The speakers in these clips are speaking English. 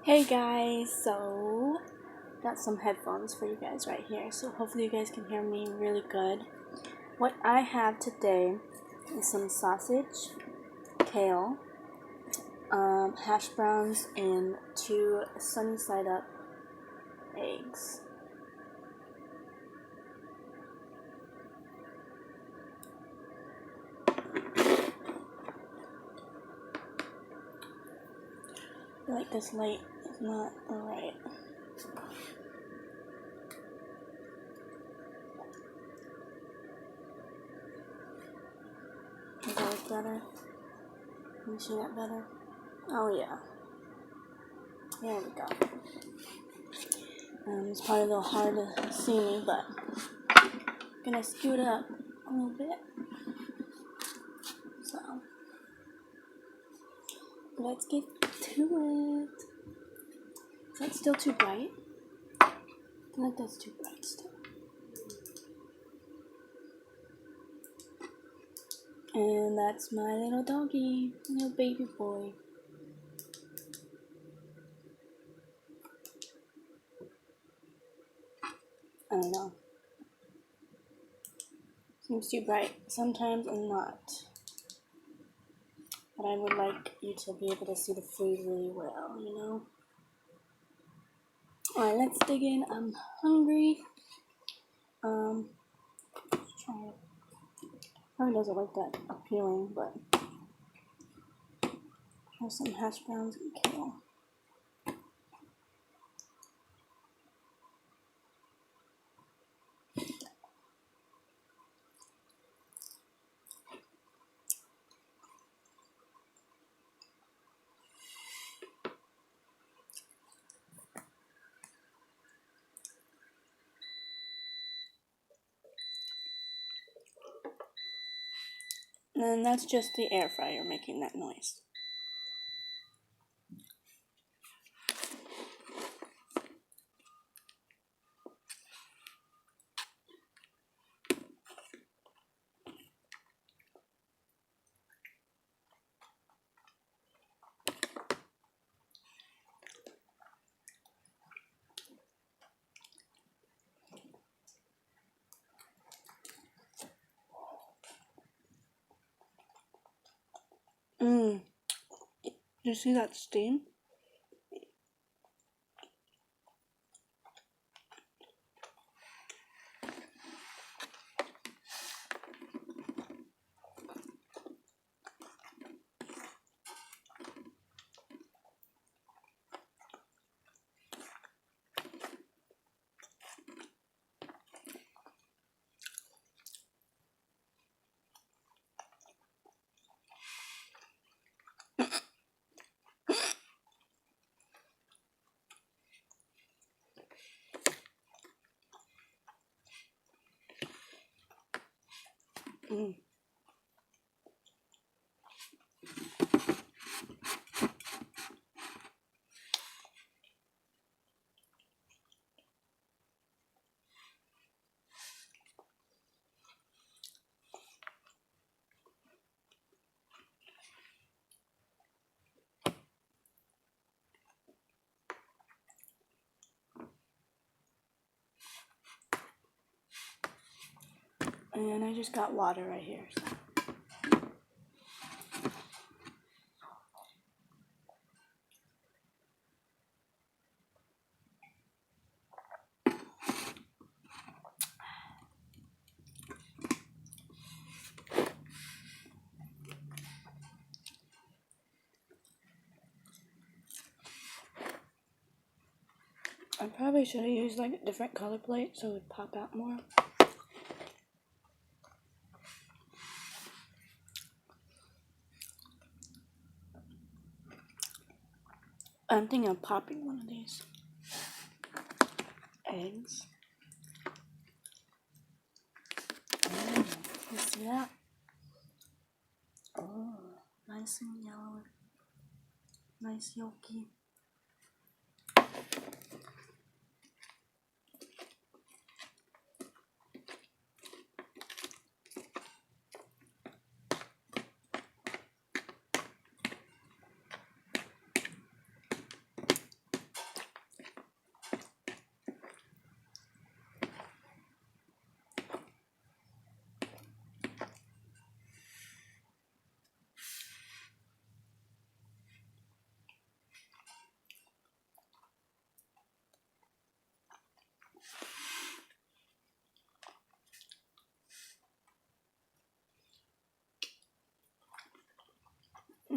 Hey guys, so got some headphones for you guys right here, so hopefully you guys can hear me really good. What I have today is some sausage, kale, hash browns, and 2 sunny side up eggs. I feel like this light is not alright. Does that look better? Can you see that better? Oh yeah. There we go. It's probably a little hard to see me, but I'm gonna scoot up a little bit. So let's get to it. Is that still too bright? I feel like that's too bright still. And that's my little doggy, little baby boy. I don't know. Seems too bright sometimes and not. But I would like you to be able to see the food really well, you know? Alright, let's dig in. I'm hungry. Let's try it. Probably doesn't look that appealing, but here's some hash browns and kale. And that's just the air fryer making that noise. You see that steam? And I just got water right here. So. I probably should have used like a different color plate so it would pop out more. I'm thinking of popping one of these eggs. You see that? Oh, nice and yellow. Nice yolky.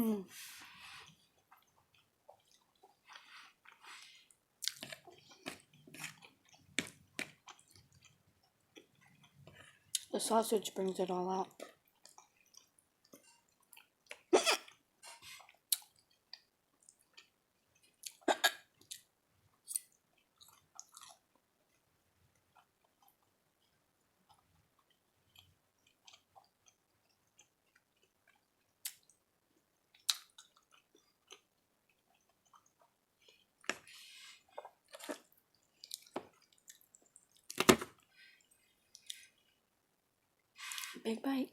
Mm. The sausage brings it all out. Big bite.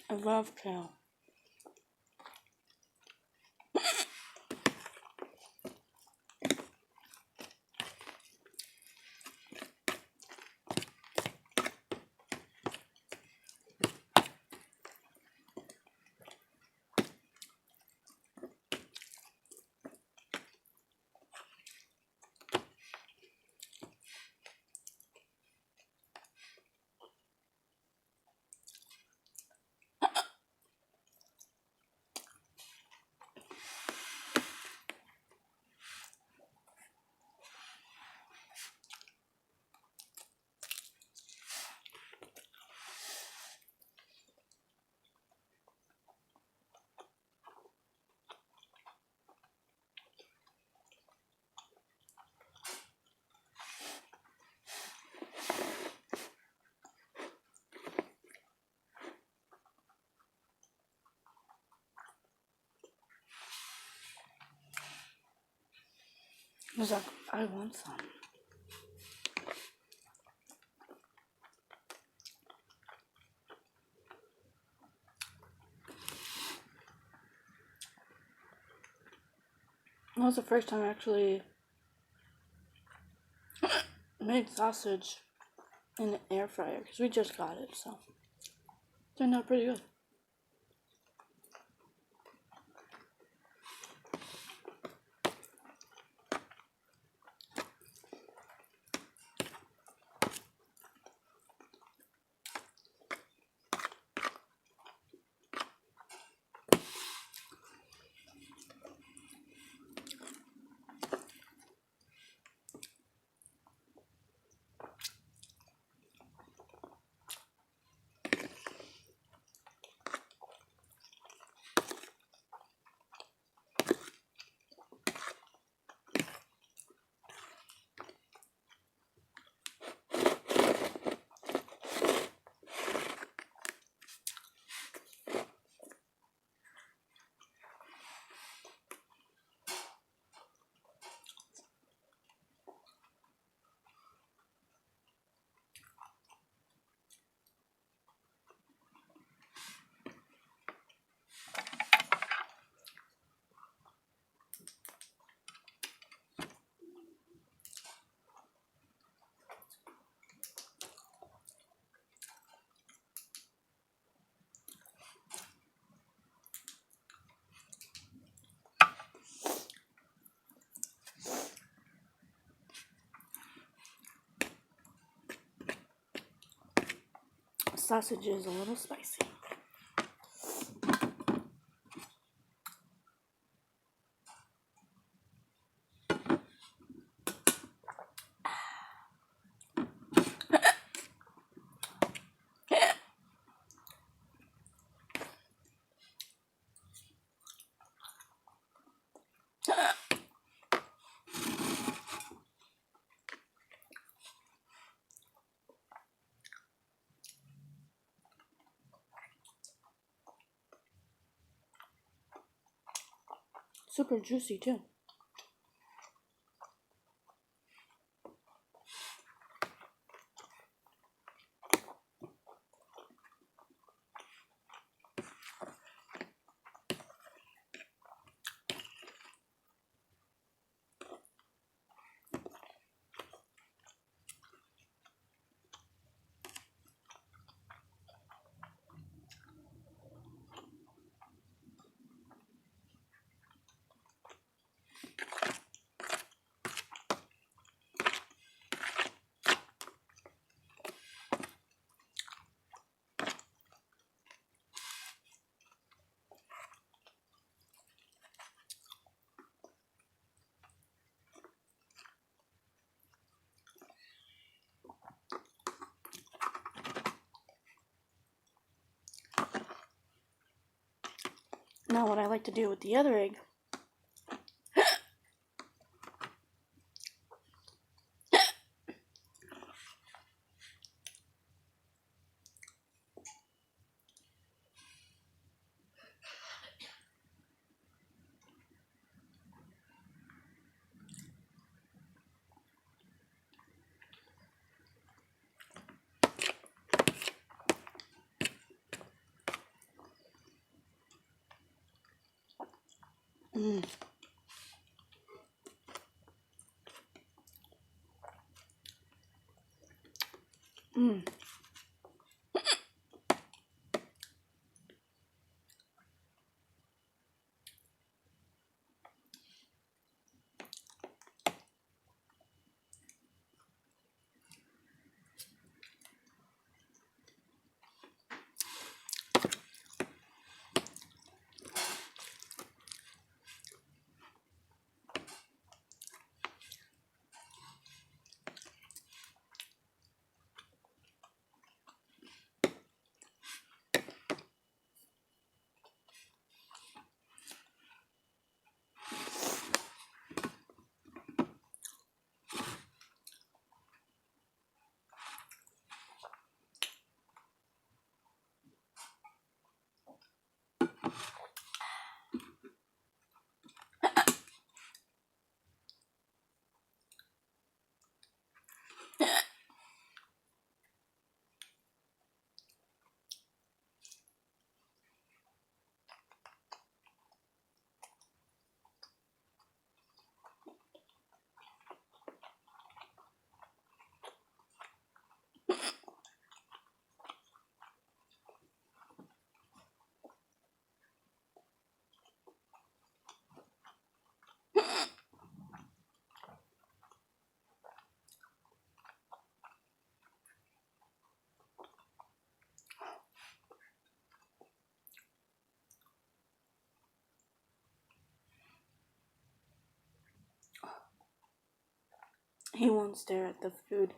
I love kale. I was like, I want some. That was the first time I actually made sausage in the air fryer because we just got it, so it turned out pretty good. Sausage is a little spicy. Super juicy too. Now what I like to do with the other egg mm. Mm. He won't stare at the food.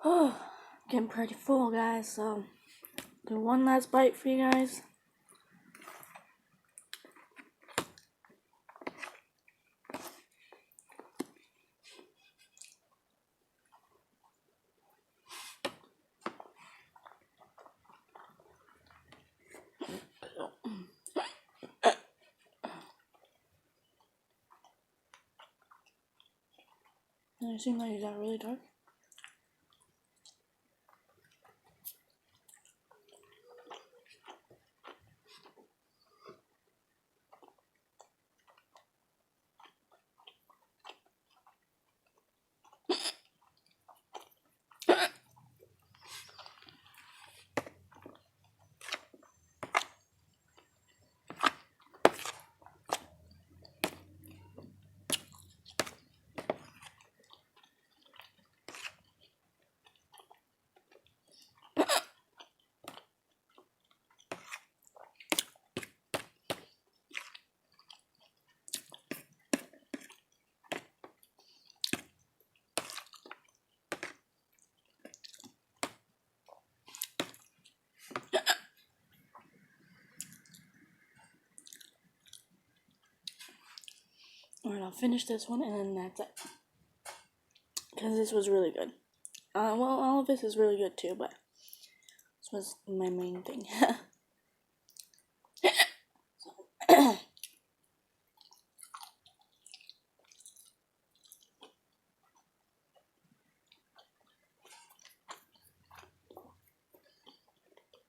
Oh, getting pretty full, guys, so do one last bite for you guys. It seems like it got really dark. I'll finish this one and then that's it. Because this was really good. Well, all of this is really good too, but this was my main thing.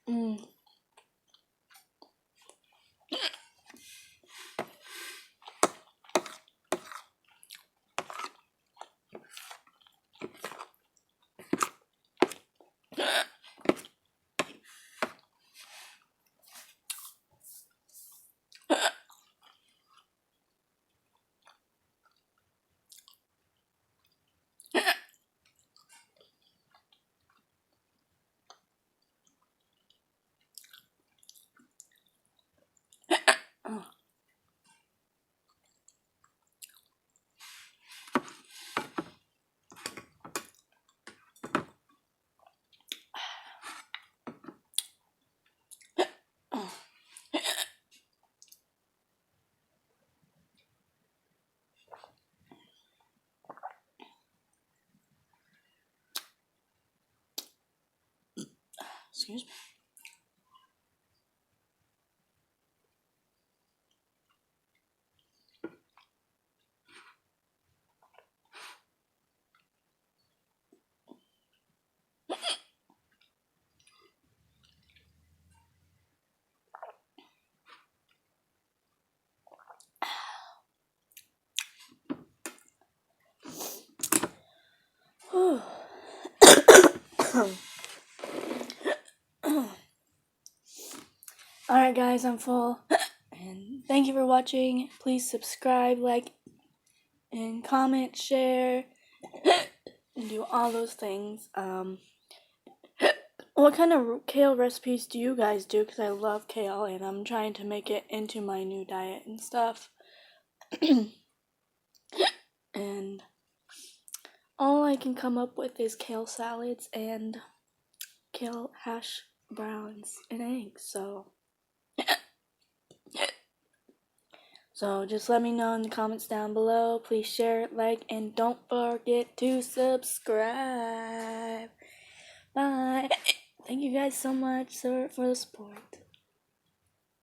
Mm. Oh. Oh. Excuse me. Alright guys, I'm full. And thank you for watching. Please subscribe, like, and comment, share, and do all those things. What kind of kale recipes do you guys do? Because I love kale and I'm trying to make it into my new diet and stuff. And all I can come up with is kale salads and kale hash browns and eggs. So just let me know in the comments down below. Please share, like, and don't forget to subscribe. Bye. Thank you guys so much for the support.